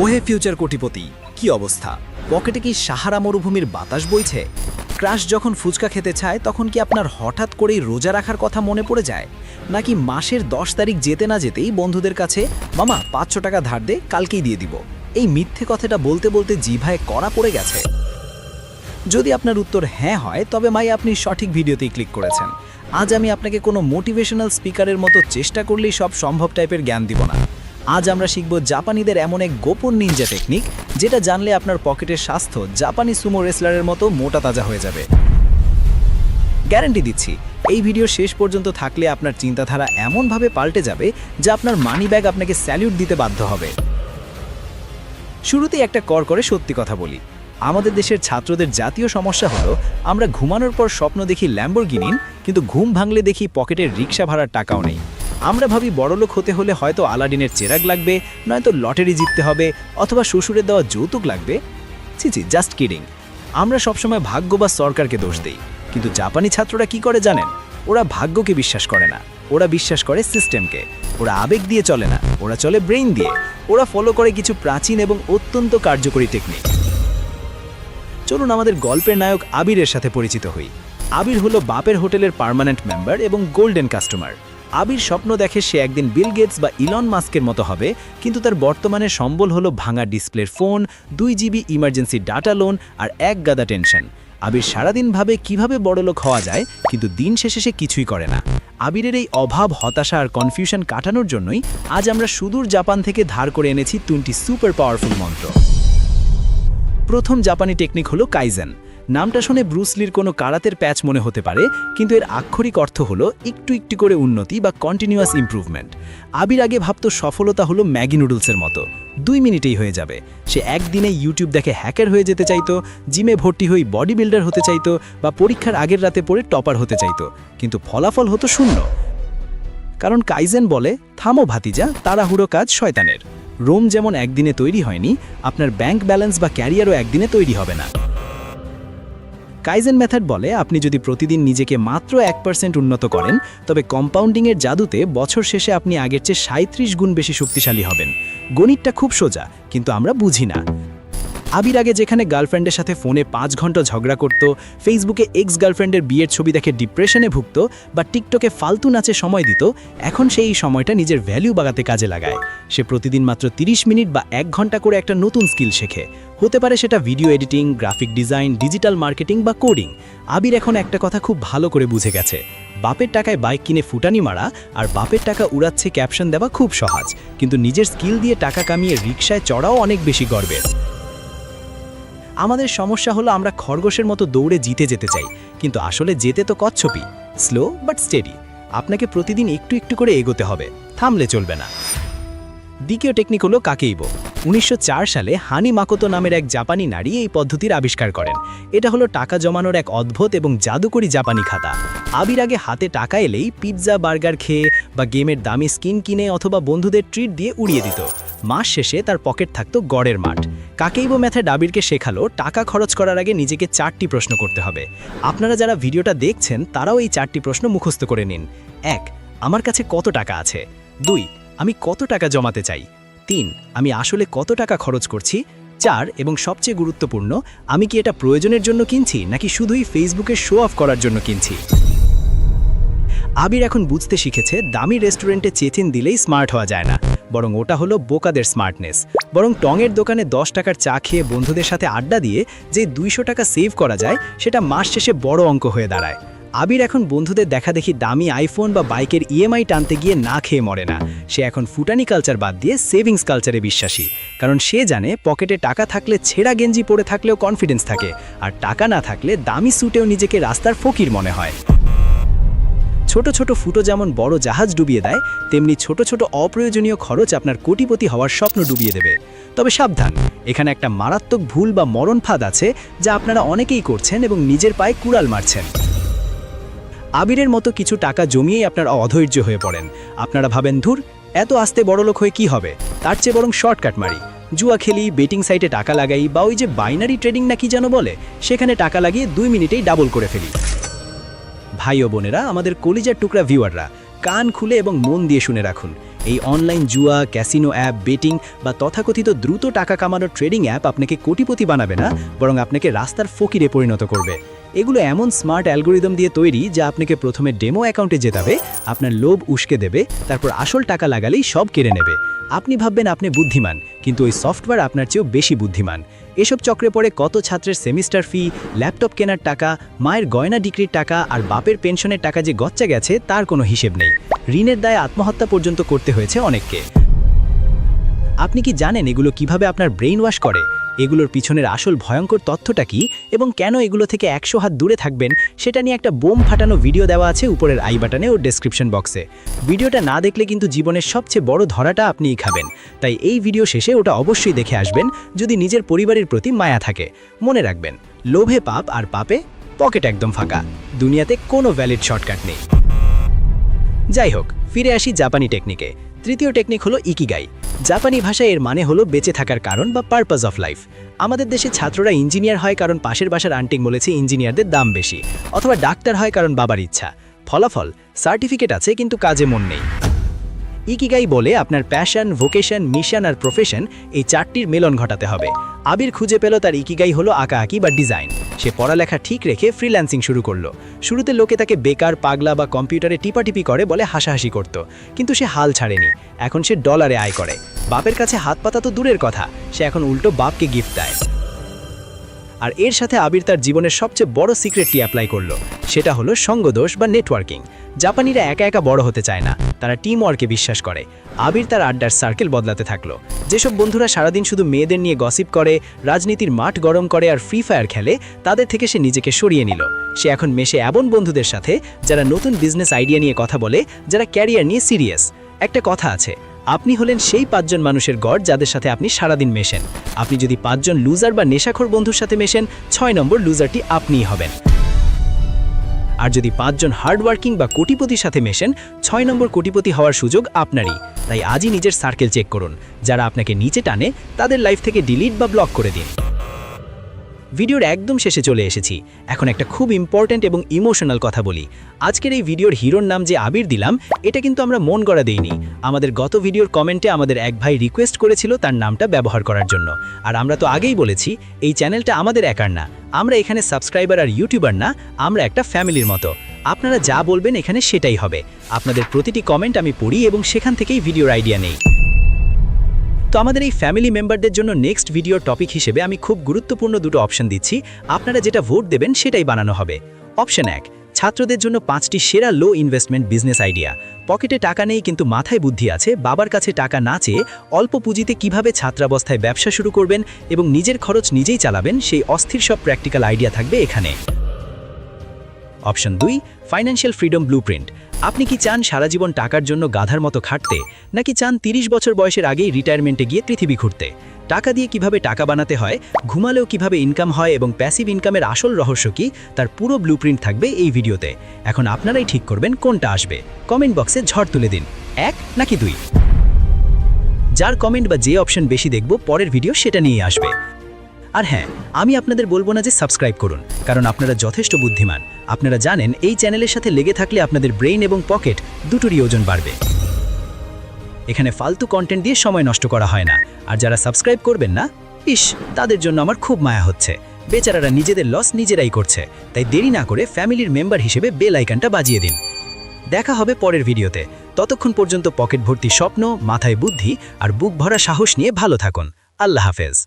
ওহে ফিউচার কোটিপতি, কি অবস্থা? পকেটে কি সাহারা মরুভূমির বাতাস বইছে? ক্রাশ যখন ফুচকা খেতে চায় তখন কি আপনার হঠাৎ করেই রোজা রাখার কথা মনে পড়ে যায়? নাকি মাসের 10 তারিখ যেতে না যেতেই বন্ধুদের কাছে মামা 500 টাকা ধার দে, কালকেই দিয়ে দিব, এই মিথ্যে কথাটা বলতে বলতে জিভায় কড়া পড়ে গেছে? যদি আপনার উত্তর হ্যাঁ হয় তবে আপনি সঠিক ভিডিওতেই ক্লিক করেছেন। আজ আমি আপনাকে কোনো মোটিভেশনাল স্পিকারের মতো চেষ্টা করলেই সব সম্ভব টাইপের জ্ঞান দিব না। আজ আমরা শিখব জাপানিদের এমন এক গোপন নিনজা টেকনিক, যেটা জানলে আপনার পকেটের স্বাস্থ্য জাপানি সুমো রেসলারের মতো মোটা তাজা হয়ে যাবে। গ্যারান্টি দিচ্ছি, এই ভিডিও শেষ পর্যন্ত থাকলে আপনার চিন্তাধারা এমনভাবে পাল্টে যাবে যে আপনার মানি ব্যাগ আপনাকে স্যালিউট দিতে বাধ্য হবে। শুরুতেই একটা করে সত্যি কথা বলি, আমাদের দেশের ছাত্রদের জাতীয় সমস্যা হলো আমরা ঘুমানোর পর স্বপ্ন দেখি ল্যাম্বরগিনি, কিন্তু ঘুম ভাঙলে দেখি পকেটের রিক্সা ভাড়ার টাকাও নেই। আমরা ভাবি বড়লোক হতে হলে হয়তো আলাদিনের চেরাগ লাগবে, নয়তো লটারি জিততে হবে, অথবা শ্বশুরের দেওয়া যৌতুক লাগবে। ছি, জাস্ট কিডিং। আমরা সবসময় ভাগ্য বা সরকারকে দোষ দেই, কিন্তু জাপানি ছাত্ররা কি করে জানেন? ওরা ভাগ্যকে বিশ্বাস করে না, ওরা বিশ্বাস করে সিস্টেমকে। ওরা আবেগ দিয়ে চলে না, ওরা চলে ব্রেইন দিয়ে। ওরা ফলো করে কিছু প্রাচীন এবং অত্যন্ত কার্যকরী টেকনিক। চলুন আমাদের গল্পের নায়ক আবিরের সাথে পরিচিত হই। আবির হলো বাপের হোটেলের পার্মানেন্ট মেম্বার এবং গোল্ডেন কাস্টমার। আবির স্বপ্ন দেখে সে একদিন বিল গেটস বা ইলন মাস্কের মতো হবে, কিন্তু তার বর্তমানে সম্বল হলো ভাঙা ডিসপ্লের phone, 2 GB emergency data loan আর এক গাদা টেনশন। আবির সারাদিন ভাবে কিভাবে বড়লোক হওয়া যায়, কিন্তু দিন শেষে সে কিছুই করে না। আবিরের এই অভাব, হতাশা আর কনফিউশন কাটানোর জন্যই আজ আমরা সুদূর জাপান থেকে ধার করে এনেছি 20 সুপার পাওয়ারফুল মন্ত্র। প্রথম জাপানি টেকনিক হলো কাইজেন। নামটা শুনে ব্রুসলির কোনো কারাতের প্যাচ মনে হতে পারে, কিন্তু এর আক্ষরিক অর্থ হলো একটু একটু করে উন্নতি বা কন্টিনিউয়াস ইমপ্রুভমেন্ট। আবির আগে ভাবতো সফলতা হলো ম্যাগি নুডলসের মতো, 2 মিনিটেই হয়ে যাবে। সে একদিনে ইউটিউব দেখে হ্যাকার হয়ে যেতে চাইতো, জিমে ভর্তি হয়ে বডি বিল্ডার হতে চাইতো, বা পরীক্ষার আগের রাতে পড়ে টপার হতে চাইতো, কিন্তু ফলাফল হতো শূন্য। কারণ কাইজেন বলে, থামো ভাতিজা, তাড়াহুড়ো কাজ শয়তানের। রোম যেমন একদিনে তৈরি হয়নি, আপনার ব্যাংক ব্যালেন্স বা ক্যারিয়ারও একদিনে তৈরি হবে না। কাইজেন মেথড বলে, আপনি যদি প্রতিদিন নিজেকে মাত্র 1% উন্নত করেন, তবে কম্পাউন্ডিংয়ের জাদুতে বছর শেষে আপনি আগের চেয়ে 37 গুণ বেশি শক্তিশালী হবেন। গণিতটা খুব সোজা, কিন্তু আমরা বুঝি না। আবির আগে যেখানে গার্লফ্রেন্ডের সাথে ফোনে 5 ঘন্টা ঝগড়া করত, ফেসবুকে এক্স গার্লফ্রেন্ডের বিয়ের ছবি দেখে ডিপ্রেশনে ভুগত, বা টিকটকে ফালতু নাচে সময় দিত, এখন সে এই সময়টা নিজের ভ্যালু বাড়াতে কাজে লাগায়। সে প্রতিদিন মাত্র 30 মিনিট বা 1 ঘন্টা করে একটা নতুন স্কিল শেখে। হতে পারে সেটা video editing, graphic design, digital marketing বা কোডিং। আবির এখন একটা কথা খুব ভালো করে বুঝে গেছে, বাপের টাকায় বাইক কিনে ফুটানি মারা আর বাপের টাকা উড়াচ্ছে ক্যাপশন দেওয়া খুব সহজ, কিন্তু নিজের স্কিল দিয়ে টাকা কামিয়ে রিকশায় চড়াও অনেক বেশি গর্বের। আমাদের সমস্যা হলো আমরা খরগোশের মতো দৌড়ে জিতে যেতে চাই, কিন্তু আসলে যেতে তো কচ্ছপই, স্লো বাট স্টেডি। আপনাকে প্রতিদিন একটু একটু করে এগোতে হবে, থামলে চলবে না। দ্বিতীয় টেকনিক হলো কাকেইবো। 1904 সালে হানি মাকোতো নামের এক জাপানি নারী এই পদ্ধতির আবিষ্কার করেন। এটা হলো টাকা জমানোর এক অদ্ভুত এবং জাদুকরী জাপানি খাতা। আবির আগে হাতে টাকা এলেই পিৎজা, বার্গার খেয়ে বা গেমের দামি স্কিন কিনে অথবা বন্ধুদের ট্রিট দিয়ে উড়িয়ে দিত। মাস শেষে তার পকেট থাকতো গড়ের মাঠ। কাকেইবো মেথড আবিরকে শেখালো টাকা খরচ করার আগে নিজেকে 4টি প্রশ্ন করতে হবে। আপনারা যারা ভিডিওটা দেখছেন তারাও এই 4টি প্রশ্ন মুখস্থ করে নিন। 1. আমার কাছে কত টাকা আছে? 2. আমি কত টাকা জমাতে চাই? 3. আমি আসলে কত টাকা খরচ করছি? 4. এবং সবচেয়ে গুরুত্বপূর্ণ, আমি কি এটা প্রয়োজনের জন্য কিনছি নাকি শুধুই ফেসবুকে শো অফ করার জন্য কিনছি? আবির এখন বুঝতে শিখেছে দামি রেস্টুরেন্টে চেচিন দিলেই স্মার্ট হওয়া যায় না, বরং ওটা হলো বোকাদের স্মার্টনেস। বরং টঙের দোকানে 10 টাকার চা খেয়ে বন্ধুদের সাথে আড্ডা দিয়ে যে 200 টাকা সেভ করা যায়, সেটা মাস শেষে বড় অঙ্ক হয়ে দাঁড়ায়। আবির এখন বন্ধুদের দেখা দেখি দামি আইফোন বা বাইকের ইএমআই টানতে গিয়ে না খেয়ে মরে না। সে এখন ফুটানি কালচার বাদ দিয়ে সেভিংস কালচারে বিশ্বাসী, কারণ সে জানে পকেটে টাকা থাকলে ছেঁড়া গেঞ্জি পরে থাকলেও কনফিডেন্স থাকে, আর টাকা না থাকলে দামি স্যুটেও নিজেকে রাস্তার ফকির মনে হয়। ছোট ছোট ফুটো যেমন বড় জাহাজ ডুবিয়ে দেয়, তেমনি ছোট ছোট অপ্রয়োজনীয় খরচ আপনার কোটিপতি হওয়ার স্বপ্ন ডুবিয়ে দেবে। তবে সাবধান, এখানে একটা মারাত্মক ভুল বা মরণ ফাঁদ আছে, যা আপনারা অনেকেই করছেন এবং নিজের পায়ে কুড়াল মারছেন। আবিরের মতো কিছু টাকা জমিয়েই আপনারা অধৈর্য হয়ে পড়েন। আপনারা ভাবেন, ধুর, এত আস্তে বড়লোক হয়ে কি হবে, তার চেয়ে বরং শর্টকাট মারি, জুয়া খেলি, বেটিং সাইটে টাকা লাগাই, বা ওই যে বাইনারি ট্রেডিং না কি যেন বলে, সেখানে টাকা লাগিয়ে 2 মিনিটেই ডাবল করে ফেলি। ভাই ও বোনেরা, আমাদের কলিজার টুকরা ভিউয়াররা, কান খুলে এবং মন দিয়ে শুনে রাখুন। এই অনলাইন জুয়া, ক্যাসিনো অ্যাপ, বেটিং বা তথাকথিত দ্রুত টাকা কামানোর ট্রেডিং অ্যাপ আপনাকে কোটিপতি বানাবে না, বরং আপনাকে রাস্তার ফকিরে পরিণত করবে। এগুলো এমন স্মার্ট অ্যালগোরিদম দিয়ে তৈরি যা আপনাকে প্রথমে ডেমো অ্যাকাউন্টে জেতাবে, আপনার লোভ উস্কে দেবে, তারপর আসল টাকা লাগালেই সব কেড়ে নেবে। আপনি ভাববেন আপনি বুদ্ধিমান, কিন্তু ওই সফটওয়্যার আপনার চেয়েও বেশি বুদ্ধিমান। এসব চক্রে পড়ে কত ছাত্রের সেমিস্টার ফি, ল্যাপটপ কেনার টাকা, মায়ের গয়না ডিগ্রির টাকা আর বাপের পেনশনের টাকা যে গচ্চা গেছে তার কোনো হিসেব নেই। ঋণের দায়ে আত্মহত্যা পর্যন্ত করতে হয়েছে অনেককে। আপনি কি জানেন এগুলো কিভাবে আপনার ব্রেইন ওয়াশ করে? এগুলোর পিছনের আসল ভয়ঙ্কর তথ্যটা কি এবং কেন এগুলো থেকে 100 হাত দূরে থাকবেন সেটা নিয়ে একটা বোম ফাটানো ভিডিও দেওয়া আছে উপরের আই বাটনে ও ডেসক্রিপশন বক্সে। ভিডিওটা না দেখলে কিন্তু জীবনের সবচেয়ে বড় ধরাটা আপনিই খাবেন। তাই এই ভিডিও শেষে ওটা অবশ্যই দেখে আসবেন যদি নিজের পরিবারের প্রতি মায়া থাকে। মনে রাখবেন, লোভে পাপ আর পাপে পকেট একদম ফাঁকা। দুনিয়াতে কোনো ভ্যালিড শর্টকাট নেই। যাই হোক, ফিরে আসি জাপানি টেকনিকে। তৃতীয় টেকনিক হলো ইকিগাই। জাপানি ভাষায় এর মানে হলো বেঁচে থাকার কারণ বা পারপাস অফ লাইফ। আমাদের দেশে ছাত্ররা ইঞ্জিনিয়ার হয় কারণ পাশের বাসার আন্টিং বলেছে ইঞ্জিনিয়ারদের দাম বেশি, অথবা ডাক্তার হয় কারণ বাবার ইচ্ছা। ফলাফল, সার্টিফিকেট আছে কিন্তু কাজে মন নেই। ইকিগাই বলে আপনার প্যাশন, ভোকেশন, মিশন আর প্রফেশন এই চারটির মেলন ঘটাতে হবে। আবির খুঁজে পেল তার ইকিগাই হলো আঁকাআঁকি বা ডিজাইন। সে পড়ালেখা ঠিক রেখে ফ্রিল্যান্সিং শুরু করলো। শুরুতে লোকে তাকে বেকার, পাগলা বা কম্পিউটারে টিপাটিপি করে বলে হাসাহাসি করত, কিন্তু সে হাল ছাড়েনি। এখন সে ডলারে আয় করে। বাপের কাছে হাত পাতা তো দূরের কথা, সে এখন উল্টো বাপকে গিফট দেয়। আর এর সাথে আবির তার জীবনের সবচেয়ে বড় সিক্রেটটি অ্যাপ্লাই করলো, সেটা হলো সঙ্গদোষ বা নেটওয়ার্কিং। জাপানিরা একা একা বড় হতে চায় না, তারা টিম ওয়ার্কে বিশ্বাস করে। আবির তার আড্ডার সার্কেল বদলাতে থাকলো। যেসব বন্ধুরা সারাদিন শুধু মেয়েদের নিয়ে গসিপ করে, রাজনীতির মাঠ গরম করে আর ফ্রি ফায়ার খেলে, তাদের থেকে সে নিজেকে সরিয়ে নিল। সে এখন মেশে এমন বন্ধুদের সাথে যারা নতুন বিজনেস আইডিয়া নিয়ে কথা বলে, যারা ক্যারিয়ার নিয়ে সিরিয়াস। একটা কথা আছে, আপনি হলেন সেই 5 জন মানুষের গড় যাদের সাথে আপনি সারাদিন মেশেন। আপনি যদি 5 জন লুজার বা নেশাখোর বন্ধুর সাথে মেশেন, 6 নম্বর লুজারটি আপনিই হবেন। আর যদি 5 জন হার্ডওয়ার্কিং বা কোটিপতির সাথে মেশেন, 6 নম্বর কোটিপতি হওয়ার সুযোগ আপনারই। তাই আজই নিজের সার্কেল চেক করুন। যারা আপনাকে নিচে টানে তাদের লাইফ থেকে ডিলিট বা ব্লক করে দিন। ভিডিওর একদম শেষে চলে এসেছি। এখন একটা খুব ইম্পর্ট্যান্ট এবং ইমোশনাল কথা বলি। আজকের এই ভিডিওর হিরোর নাম যে আবির দিলাম, এটা কিন্তু আমরা মন গড়া দেইনি। আমাদের গত ভিডিওর কমেন্টে আমাদের এক ভাই রিকোয়েস্ট করেছিল তার নামটা ব্যবহার করার জন্য। আর আমরা তো আগেই বলেছি এই চ্যানেলটা আমাদের একার না। আমরা এখানে সাবস্ক্রাইবার আর ইউটিউবার না, আমরা একটা ফ্যামিলির মতো। আপনারা যা বলবেন এখানে সেটাই হবে। আপনাদের প্রতিটি কমেন্ট আমি পড়ি এবং সেখান থেকেই ভিডিওর আইডিয়া নেই। তো আমাদের এই ফ্যামিলি মেম্বারদের জন্য নেক্সট ভিডিওর টপিক হিসেবে আমি খুব গুরুত্বপূর্ণ দুটো অপশন দিচ্ছি। আপনারা যেটা ভোট দেবেন সেটাই বানানো হবে। অপশন 1, ছাত্রদের জন্য 5টি সেরা লো ইনভেস্টমেন্ট বিজনেস আইডিয়া। পকেটে টাকা নেই কিন্তু মাথায় বুদ্ধি আছে, বাবার কাছে টাকা না চেয়ে অল্প পুঁজিতে কিভাবে ছাত্রাবস্থায় ব্যবসা শুরু করবেন এবং নিজের খরচ নিজেই চালাবেন, সেই অস্থির সব প্র্যাকটিক্যাল আইডিয়া থাকবে এখানে। Option 2, financial freedom blueprint. আপনি কি চান সারা জীবন টাকার জন্য গাধার মতো খাটতে, নাকি চান 30 বছর বয়সের আগেই রিটায়ারমেন্টে গিয়ে পৃথিবী ঘুরতে? টাকা দিয়ে কিভাবে টাকা বানাতে হয়, ঘুমালেও কিভাবে ইনকাম হয় এবং প্যাসিভ ইনকামের আসল রহস্য কি, তার পুরো ব্লুপ্রিন্ট থাকবে এই ভিডিওতে। এখন আপনারাই ঠিক করবেন কোনটা আসবে। কমেন্ট বক্সে ঝড় তুলে দিন, 1 নাকি 2। যার কমেন্ট বা যে অপশন বেশি দেখব পরের ভিডিও সেটা নিয়ে আসবে। আর হ্যাঁ, আমি আপনাদের বলবো না যে সাবস্ক্রাইব করুন, কারণ আপনারা যথেষ্ট বুদ্ধিমান। আপনারা জানেন এই চ্যানেলের সাথে লেগে থাকলে আপনাদের ব্রেইন এবং পকেট দুটোরই ওজন বাড়বে। এখানে ফালতু কন্টেন্ট দিয়ে সময় নষ্ট করা হয় না। আর যারা সাবস্ক্রাইব করবেন না, তাদের জন্য আমার খুব মায়া হচ্ছে। বেচারারা নিজেদের লস নিজেরাই করছে। তাই দেরি না করে ফ্যামিলির মেম্বার হিসেবে বেল আইকনটা বাজিয়ে দিন। দেখা হবে পরের ভিডিওতে। ততক্ষণ পর্যন্ত পকেট ভর্তি স্বপ্ন, মাথায় বুদ্ধি আর বুক ভরা সাহস নিয়ে ভালো থাকুন। আল্লাহ হাফেজ।